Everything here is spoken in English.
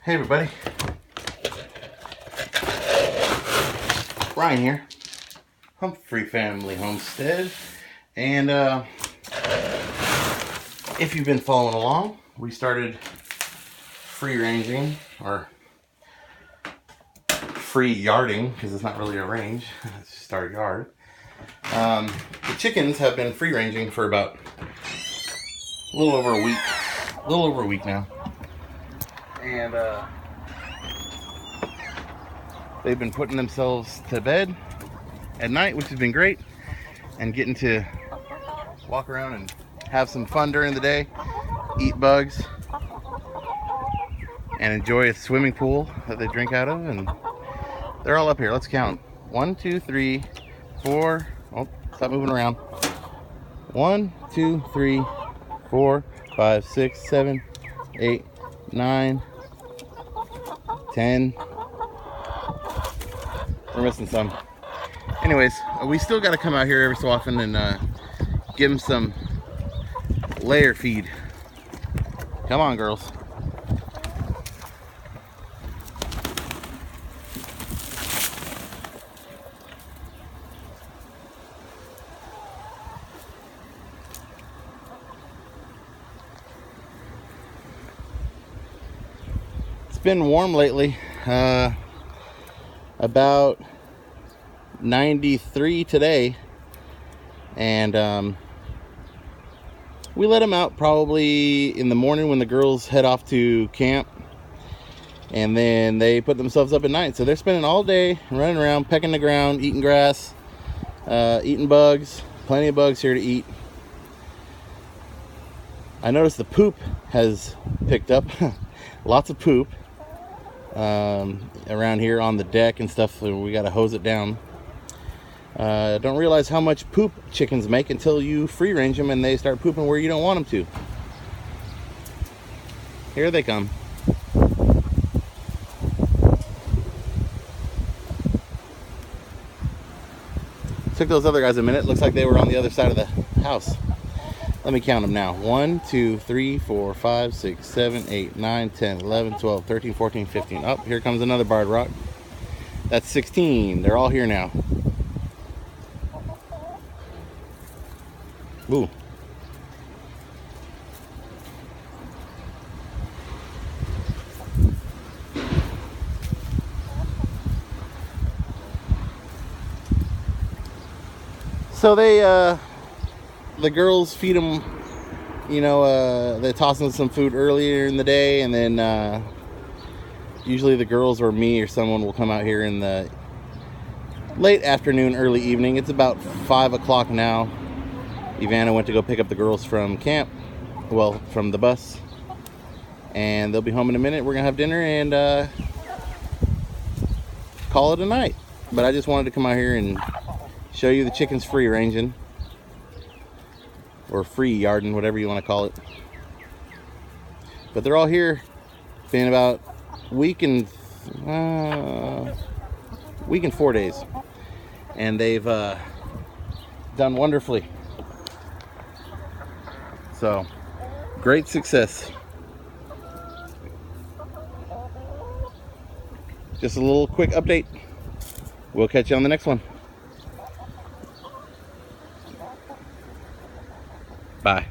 Hey everybody, Ryan here, Humphrey Family Homestead, and if you've been following along, we started free ranging, or free yarding, because it's not really a range, it's just our yard. The chickens have been free ranging for about a little over a week now. And they've been putting themselves to bed at night, which has been great, and getting to walk around and have some fun during the day, eat bugs, and enjoy a swimming pool that they drink out of. And they're all up here. Let's count. 1, 2, 3, 4. Oh, stop moving around. 1, 2, 3, 4, 5, 6, 7, 8, 9, 10. We're missing some. Anyways, we still got to come out here every so often and give them some layer feed. Come on, girls. It's been warm lately. About 93 today, and we let them out probably in the morning when the girls head off to camp, and then they put themselves up at night. So they're spending all day running around, pecking the ground, eating grass, eating bugs. Plenty of bugs here to eat. I noticed the poop has picked up. Lots of poop around here on the deck and stuff, so we got to hose it down. Don't realize how much poop chickens make until you free range them and they start pooping where you don't want them to. Here they come. Took those other guys a minute. Looks like they were on the other side of the house. Let me count them now. 1, 2, 3, 4, 5, 6, 7, 8, 9, 10, 11, 12, 13, 14, 15. Oh, here comes another barred rock. That's 16. They're all here now. Ooh. So the girls feed them, they toss them some food earlier in the day, and then usually the girls or me or someone will come out here in the late afternoon, early evening. It's about 5 o'clock now. Ivana went to go pick up the girls from camp, well, from the bus, and they'll be home in a minute. We're gonna have dinner and call it a night. But I just wanted to come out here and show you the chickens free ranging, or free yarding, whatever you want to call it. But they're all here. Been about a week and 4 days, and they've done wonderfully. So, great success. Just a little quick update. We'll catch you on the next one. Bye.